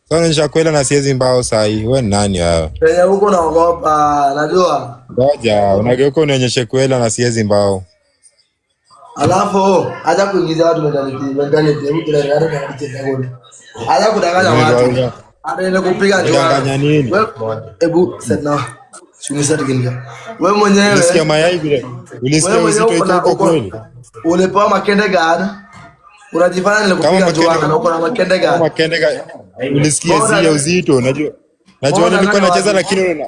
Sasa nishakwela na siezi mbao sahi. Wewe ni nani wewe? Penye huko naogopa, najua. Ngoja, unageuka unionyeshe kwela na siezi mbao. Alafu acha kuingiza watu mentality huko ndio ndio ndio. Acha kudanganya watu. Anaenda kupiga njoo. Unadanganya nini? Ebu sasa. Shumisa tikinga. Wewe mwenyewe. Ulisikia mayai vile? Ulisikia uzito iko kweli? Ulipewa makende gani? Unajifanya nilikupiga njoo na uko na makende gani? Makende gani? Ulisikia zile uzito, unajua. Najua nilikuwa nacheza lakini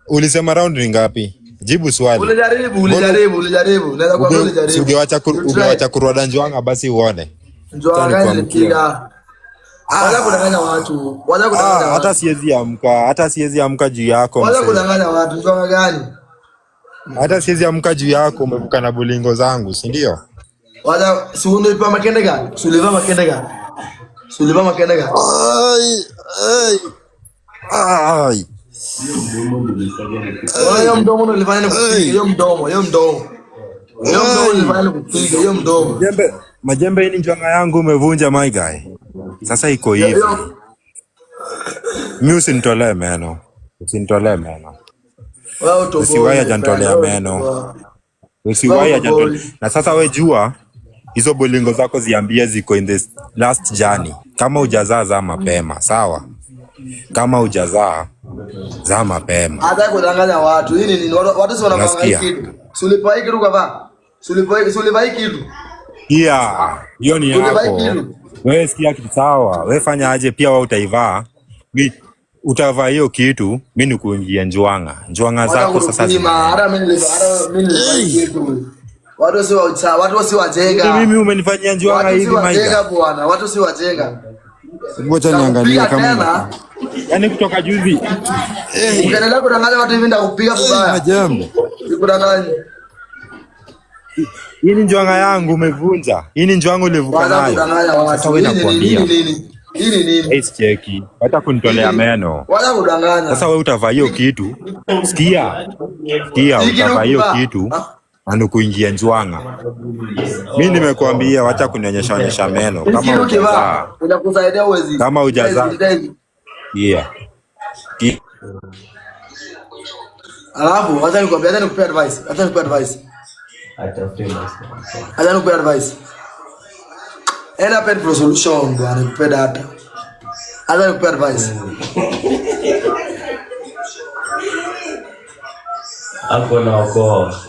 ulisema round ni ngapi? Jibu swali. Ulijaribu. Naweza kuambia ulijaribu. Ungewacha kurwada Njwanga basi uone. Njwanga nilipiga. Wala kudanganya watu. Hata siezi amka juu yako. Wala kudanganya watu. Njwanga gani? Hata siezi amka juu yako, umevuka na bulingo zangu, si ndio? Wala si unaipa makende gani? Suliva makende gani? Ai. Hiyo mdomo ulifanya kupiga, hiyo mdomo ulifanya kupiga, hiyo mdomo. Majembe hii Njwanga yangu umevunja my guy. Sasa iko hivi. Mimi usinitolee meno. Usiwahi ajanitolea meno. Na sasa we jua hizo bolingo zako ziambie ziko in the last journey. Kama hujazaa za mapema, sawa? Kama hujazaa za mapema. Hata kudanganya watu. Hii ni watu si wanafanya kitu. Sulipai kitu kava. Sulipai kitu. Hiyo ni yako. Wewe sikia kitu sawa. Wewe fanya aje pia wewe utaivaa. Utavaa hiyo kitu, mimi nikuingia Njwanga zako sasa. Hata mimi kitu. Watu si wajenga. Mimi umenifanyia Njwanga hivi maiga. Watu si wajenga. Ngoja niangalie kama yaani kutoka juzi. Ukiendelea kudanganya watu hivi ndakupiga vibaya. Majembe. Sikudanganya. Hii ni Njwanga yangu umevunja. Hii ni Njwanga ulivuka nayo. Sasa wewe nakwambia. Hii ni nini? Cheki. Hata kunitolea meno. Wala kudanganya. Sasa wewe utavaa hiyo kitu. Sikia utavaa hiyo kitu. Anukuingia Njwanga. Mimi nimekuambia wacha kunionyesha meno kama hujazaa. Unakusaidia uwezi. Kama hujazaa. Alafu wacha nikwambia, hata nikupe advice. Enda pen pro solution bwana, nikupe data. Hata nikupe advice. Hapo naokoa.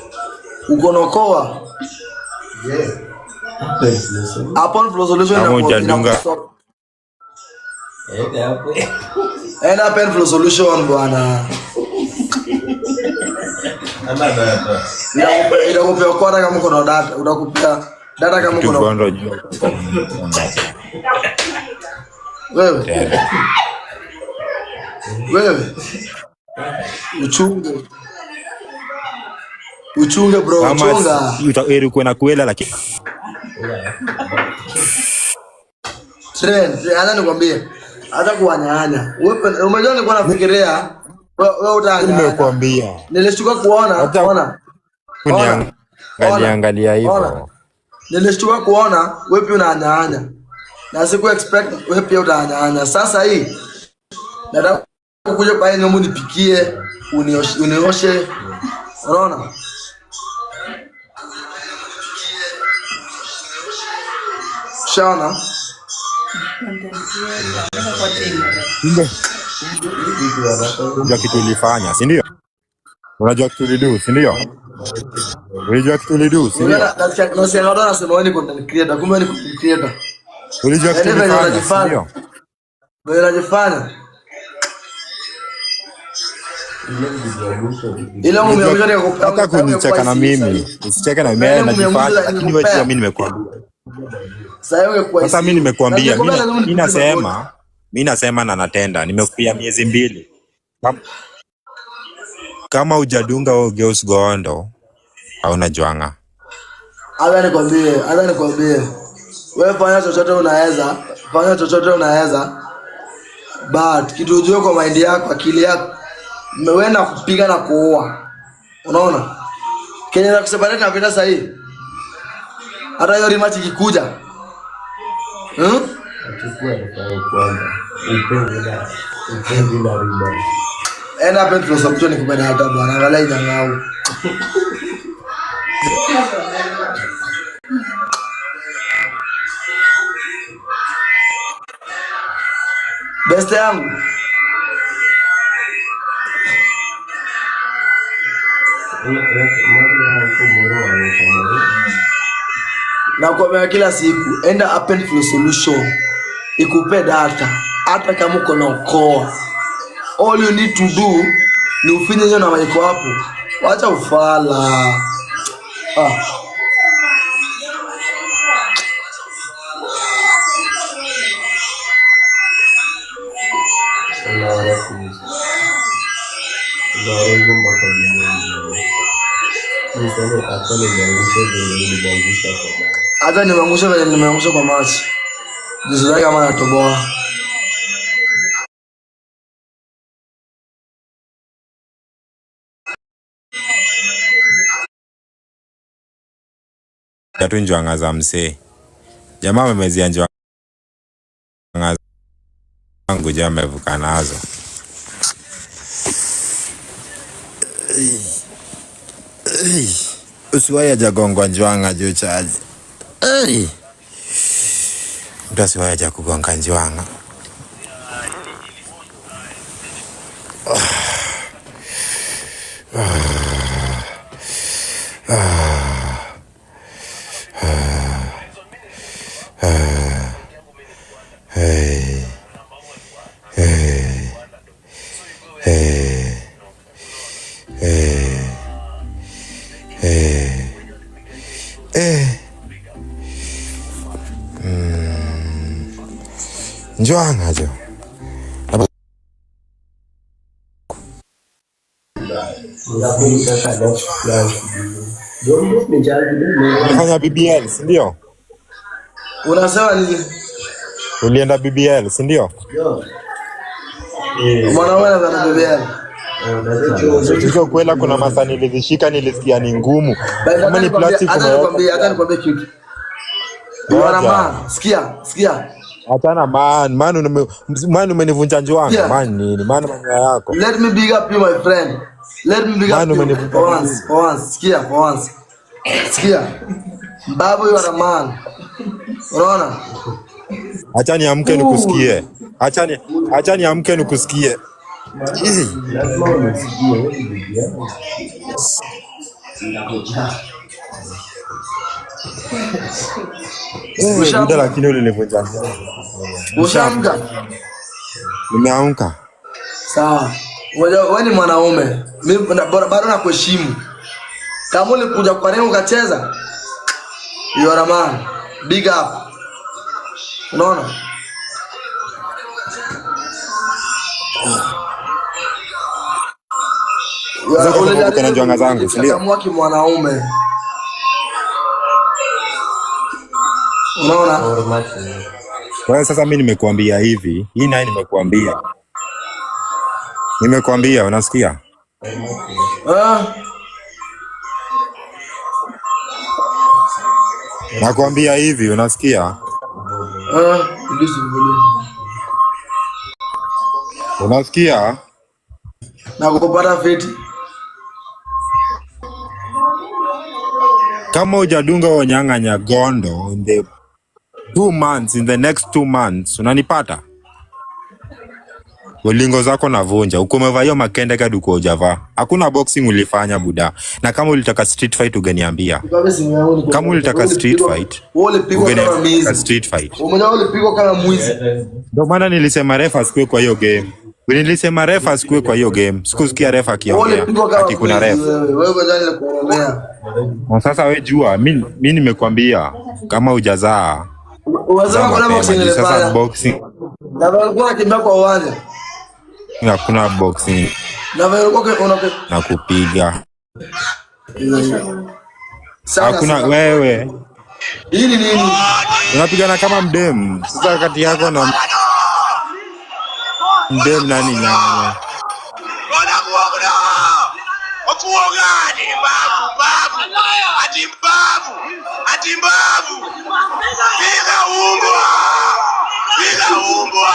Uko naokoa? Hapo pro solution na hujadunga. Enda pen pro solution bwana. Itakupea kwa kama uko na data, utakupea data kama uko na wewe uchunge bro, chunga utakuwa na kuela lakini trend ana nikwambie hata kuanyanya wewe umejua nilikuwa nafikiria wewe utaangalia. Nimekuambia. Nilishtuka kuona. Angalia hivyo. Nilishtuka kuona wewe pia unaanyanya. Na siku expect wewe pia utaanyanya. Sasa hii nataka kukuja pale nyumba nipikie, unioshe. Unaona? Shana. Unajua kitu ulifanya, si ndio? Unajua kitu ulidu, si ndio? Unajua kitu ulidu, si ndio? Na si anaona anasema wewe ni content creator, kumbe ni content creator. Unajua kitu ulifanya, si ndio? Wewe unajifanya. Ila mmeamua ni kupanga. Hata kunicheka na mimi. Usicheke na mimi najifanya, lakini wewe pia mimi nimekuambia. Sasa mimi nimekuambia, mimi nasema na natenda. Nimekupia miezi 2. Kama hujadunga Geus Gondo hauna Njwanga. Hata nikwambie. Wewe fanya chochote unaweza. But kitu ujue kwa mind yako, akili yako, umeenda kupiga na kuoa. Unaona? Kenya na kusababisha na vita sahihi. Hata hiyo rematch ikikuja. Achukua ndio kwamba upenzi na riba. Enda Petro Samson nikupenda hata bwana, angalia inang'au. Best yangu. Na kwa kila siku enda Open Flow Solution ikupe data hata kama uko na ukoa. All you need to do ni ufinye hiyo na maiko hapo. Wacha ufala. Hata nimeangusha vile nimeangusha kwa machi. Jizuri kama natoboa. Tatu njwanga za msee. Jamaa amemezia njwanga zangu jamaa amevuka nazo. Usiwahi hajagongwa njwanga juu chaji. Mtu asiwahi hajakugonga njwanga. Njwanga jo. Unafanya BBL, si ndio? Unasema nini? Ulienda BBL, si ndio? Mwanaume ana BBL. Sio kwela, kuna masaa nilizishika nilisikia ni ngumu. Kama ni plastic hata nikwambie kitu. Bwana man, sikia. Hapana man umenivunja njwanga man nini? Man yako. Let me big up you my friend. Let me big up you for once. Sikia. Babu you are a man. Unaona? Acha niamke nikusikie. Acha niamke nikusikie. Lazima unisikie wewe. Lakini ulinivunja. Ushaamka? Nimeamka. Sawa. Wewe ni mwanaume. Mimi bado nakuheshimu. Kama ulikuja kwa nini ukacheza? You are a man. Big up. Unaona? Kuna njwanga zangu, si ndio? Kama mwanaume. Unaona? Wewe sasa mimi nimekuambia hivi. Hii naye nimekuambia, unasikia? Nakwambia hivi, unasikia? Unasikia? Na kupata fiti. Kama hujadunga wanyang'anya gondo in the next 2 months, unanipata? Ulingo zako navunja. Uko umevaa hiyo makende kadi uko hujavaa. Hakuna boxing ulifanya buda. Na kama ulitaka street fight ungeniambia. Kama ulitaka street fight, ungeniambia street fight. Umeona ulipigwa kama mwizi. Ndio maana nilisema refa asikue kwa hiyo game. Nilisema refa asikue kwa hiyo game. Sikusikia refa akiongea. Ati kuna refa. Wewe jana nilikuonea. Na sasa wewe jua, mimi nimekwambia kama hujazaa. Unasema kuna boxing ile pale. Sasa boxing. Na walikuwa kimbia kwa uwanja. Hakuna boxing. Na walikuwa na kupiga. Hakuna wewe. Hii ni nini? Unapigana kama mdem. Sasa kati yako na mdem nani nyanya? Ati mbavu. Piga umbwa. Nitaumbwa.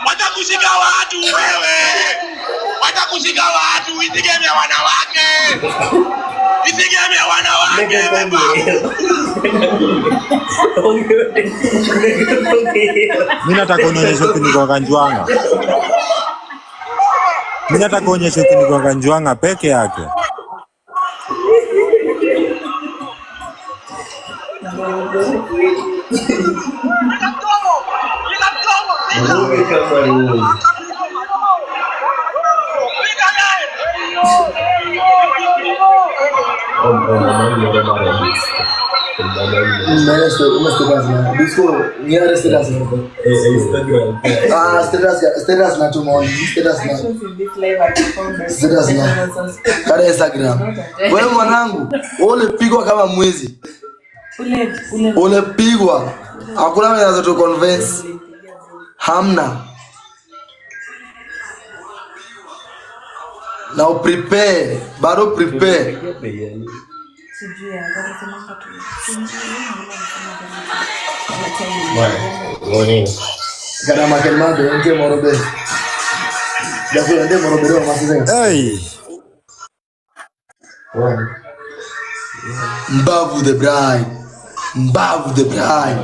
Watakushika watu wewe. Watakushika watu, usigemee wanawake. Usigemee wanawake. Mimi nataka unionyeshe ukinigonga njwanga. Mimi nataka unionyeshe ukinigonga njwanga peke yake. Status na tumo status na kada Instagram. Wewe mwanangu, ulipigwa kama mwizi. Ulipigwa. Hakuna mwenye anaweza tu convince. Hamna. Now prepare. Bado prepare. Kada makelmado nje morobe. Japo ndio morobe leo masizeni. Hey. Mbavu the bride. Mbavu the bride.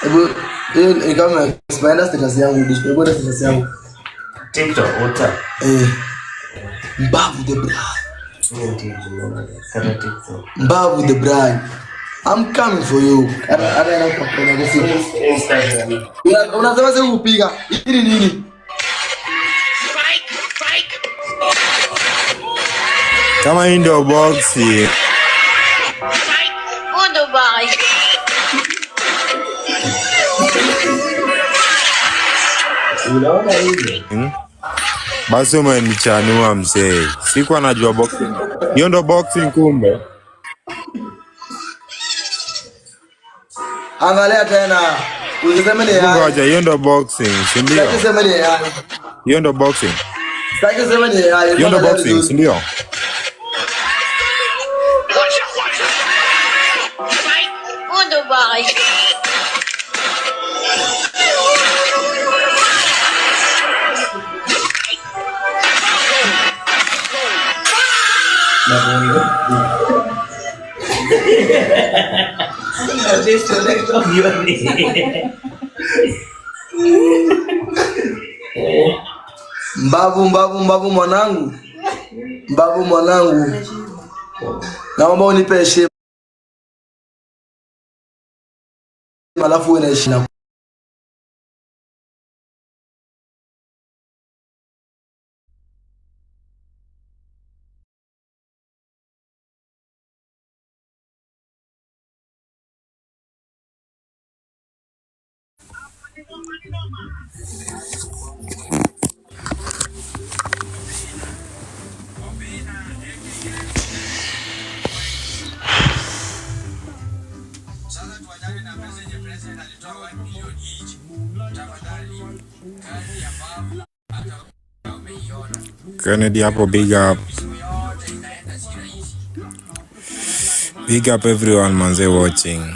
Ebu kama expand status yangu display bora status yangu TikTok what's Mbavu the bride. Mbavu the bride. I'm coming for you. Instagram. Unasema sasa kupiga. Hili nini? Kama hii ndio boxi. Undo bye. Unaona hivi? Basi umenichanua mzee. Sikuwa najua boxing. Hiyo ndo boxing kumbe. Angalia tena. Usiseme ni yeye. Ngoja, hiyo ndo boxing, si ndio? Usiseme ni yeye. Hiyo ndo boxing. Sasa usiseme ni yeye. Hiyo ndo boxing, si ndio? Undo bye. Mbavu mwanangu. Mbavu mwanangu. Naomba unipe heshima. Alafu uwe na heshima. Kennedy hapo, big up. Big up everyone manze watching.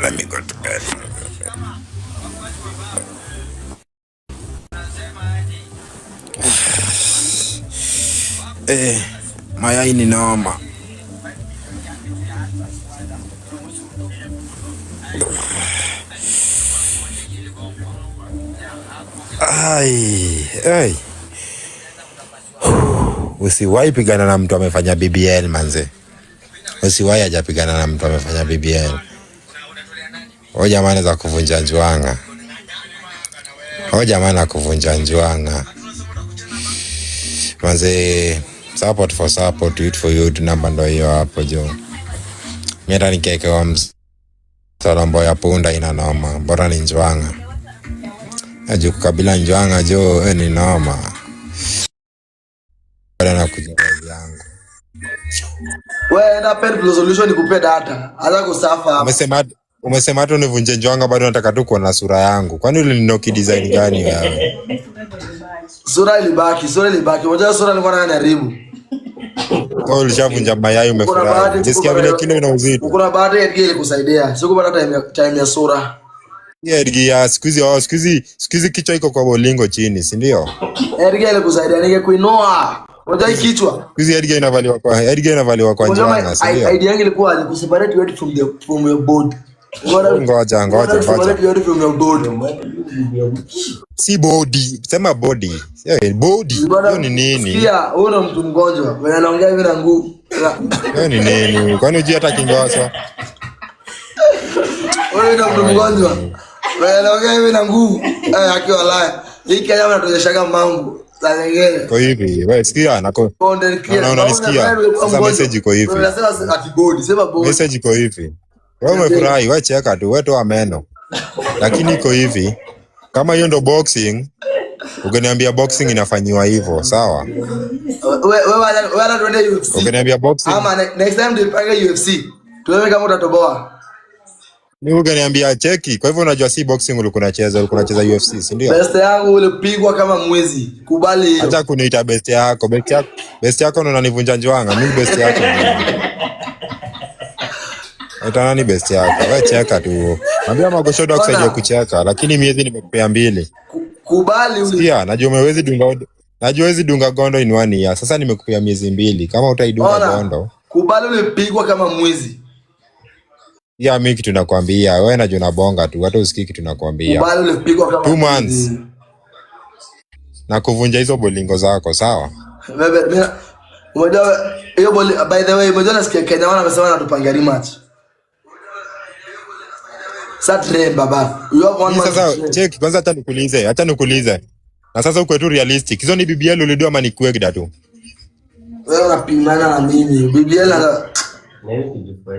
Let me go to bed. Mayai ni noma. Ai. Usiwahi pigana na mtu amefanya BBL manze. Usiwahi hajapigana na mtu amefanya BBL. Hoja jamani za kuvunja njwanga. Hoja jamani na kuvunja njwanga. Manze, support for support, tweet for you, namba ndo hiyo hapo jo. Mieta nikeke wa msalombo ya punda ina noma. Bora ni njwanga. Aju kukabila njwanga jo, ni noma. Bora na kujibazi yangu. Wewe na pen resolution nikupe data. Aza kusafa. Umesema hata univunje njwanga bado nataka tu kuona sura yangu. Kwani ulininoki design gani wewe? Sura ilibaki. Unajua sura nilikuwa najaribu. Kwa ulishavunja mayai umefurahi. Jisikia vile kile ina uzito. Kuna bahati ya ile kusaidia. Sikupata time ya sura. Edgia siku hizi kichwa iko kwa bolingo chini, si ndio? Edgia ile kusaidia ningekuinoa. Unajua kichwa. Siku hizi Edgia inavaliwa kwa njwanga, si ndio? Idea yangu ilikuwa ni kuseparate weight from your body. Ngoja. Si body, sema body. Body. Hiyo ni nini? Sikia, wewe ndo mtu mgonjwa. Wewe anaongea hivi na nguvu. Hiyo ni nini? Kwani unajua hata Kingoso? Wewe ndo mtu mgonjwa. Wewe anaongea hivi na nguvu. Akiwa laya. Hii Kenya wanatuonyeshaga mambo. Kwa hivi, wewe sikia nako. Unanisikia? Sasa message iko hivi. Unasema ati body, sema body. Message iko hivi. Wewe umefurahi, wewe cheka tu, wewe toa meno. Lakini iko hivi. Kama hiyo ndo boxing, ungeniambia boxing inafanywa hivyo, sawa? Wewe tuende UFC. Ungeniambia boxing. Ama next time tupange UFC. Tuone kama utatoboa. Ni ungeniambia cheki. Kwa hivyo unajua si boxing ulikuwa unacheza UFC, si ndio? Best yangu ulipigwa kama mwezi. Kubali hiyo. Acha kuniita best yako. Best yako ndo unanivunja njwanga. Mimi best yako. Hata nani best yako? Wewe cheka tu. Naambia Magoshodo kusaidia kucheka, lakini miezi nimekupea 2. Kubali sikia, najua huwezi dunga gondo in 1 year. Sasa nimekupea miezi 2. Kama utaidunga gondo. Kubali ulipigwa kama mwezi. Ya mimi kitu nakwambia, wewe najua unabonga tu, hata usikii kitu nakwambia. Kubali ulipigwa kama 2 months. Na kuvunja hizo bolingo zako, sawa? Bebe, unajua hiyo by the way, unajua nasikia Kenya wanasema wanatupangia rematch. Saturday baba. You have 1 month. Sasa check kwanza hata nikuulize. Na sasa uko tu realistic. Hizo ni BBL ulidoa ama ni kuegda tu? Wewe unapingana na mimi. BBL na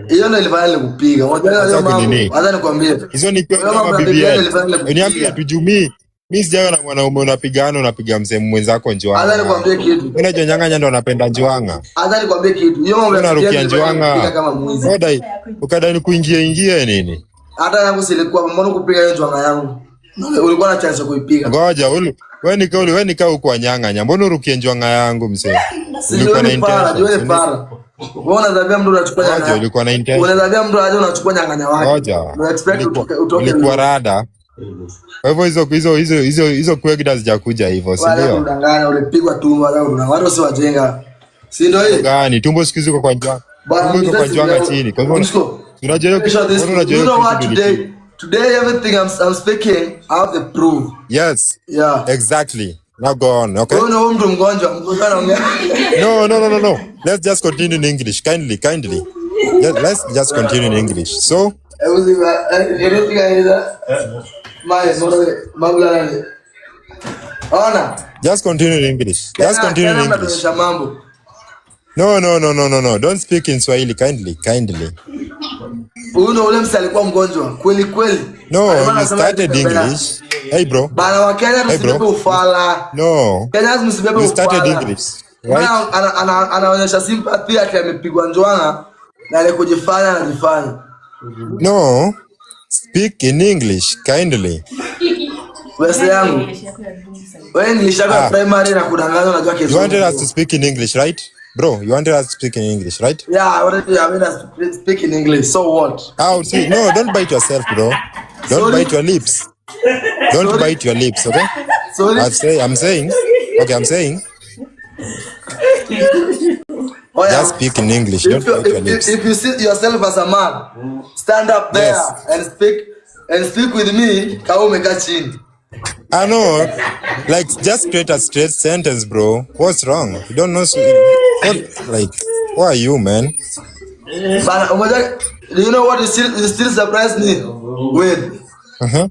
hiyo ndio ilifanya nikupiga. Unajua hiyo mambo. Hata nikwambie. Hizo ni kama BBL. Niambie tujumii. Mimi sijaona na mwanaume unapiga mzee mwenzako njwanga. Hata nikwambie kitu. Mimi najua nyang'anya ndo anapenda njwanga. Hata nikwambie kitu. Hiyo mambo ya njwanga kama mwizi. Ukadai kuingia nini? Hata yangu silikuwa mbona kupiga hiyo njwanga yangu. Ulikuwa na chance kuipiga. Ngoja wewe nika huko nyang'anya. Mbona urukie njwanga yangu mzee? Ulikuwa na intention. Wewe para. Wewe unadhania mtu anachukua nyang'anya. Ngoja ulikuwa na intention. Unadhania mtu aje unachukua nyang'anya wake. Ngoja. You expect utoke ulikuwa rada. Kwa hivyo hizo kuegda zijakuja hivyo, si ndio? Unadanganya ulipigwa tumbo na watu si wajenga. Si ndio hiyo? Gani? Tumbo siku hizo kwa njwanga. Tumbo iko kwa njwanga chini. Kwa hivyo unajua you know what today everything I'm speaking I have the proof. Yes. Yeah. Exactly. Now go on, okay? Wewe mtu mgonjwa anaongea. No. Let's just continue in English. Kindly. Let's just continue in English. So, just continue in English. No. Don't speak in Swahili. Kindly. Ule msali alikuwa mgonjwa kweli. No, you started English. Hey bro. Bana wa Kenya msibebe ufala. No. Kenya msibebe ufala. You started English. Right? Anaonyesha sympathy yake amepigwa njwanga na ile kujifanya anajifanya. No. Speak in English kindly. Wewe yangu. Wewe English yako primary na kudanganya unajua kesho. You wanted us to speak in English, right? Bro, you wanted us to speak in English, right? Yeah, I wanted us to speak in English. So what? See, no, don't bite yourself, bro. Don't bite your lips. Don't bite your lips, okay? Sorry. I'm saying. Just speak in English. Don't bite your lips. If you see yourself as a man, stand up there and speak with me. Kama umekaa chini. I know, like just create a straight sentence, bro. What's wrong? You don't know. Who are you, man? Do you know what you still surprise me with?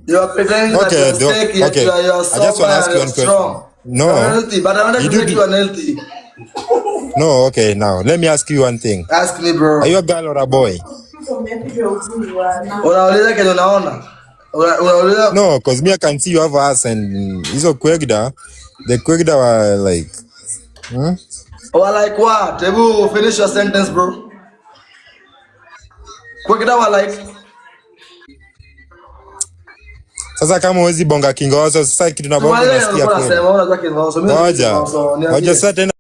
You are pretending that you're sick, yet you are sober, I just want to ask you one question. No, you're healthy, but I want to make you unhealthy. No, okay. Now let me ask you one thing. Ask me, bro. Are you a girl or a boy? Unauliza kenye unaona. No, because me I can see you have ass and hizo kuegda. The kuegda were like. Or like what? Ebu finish your sentence, bro. Kuegda were like. Sasa kama huwezi bonga kingoso, sasa kitu na bonga unasikia kweli. Unasema unajua kingoso. Ngoja sasa tena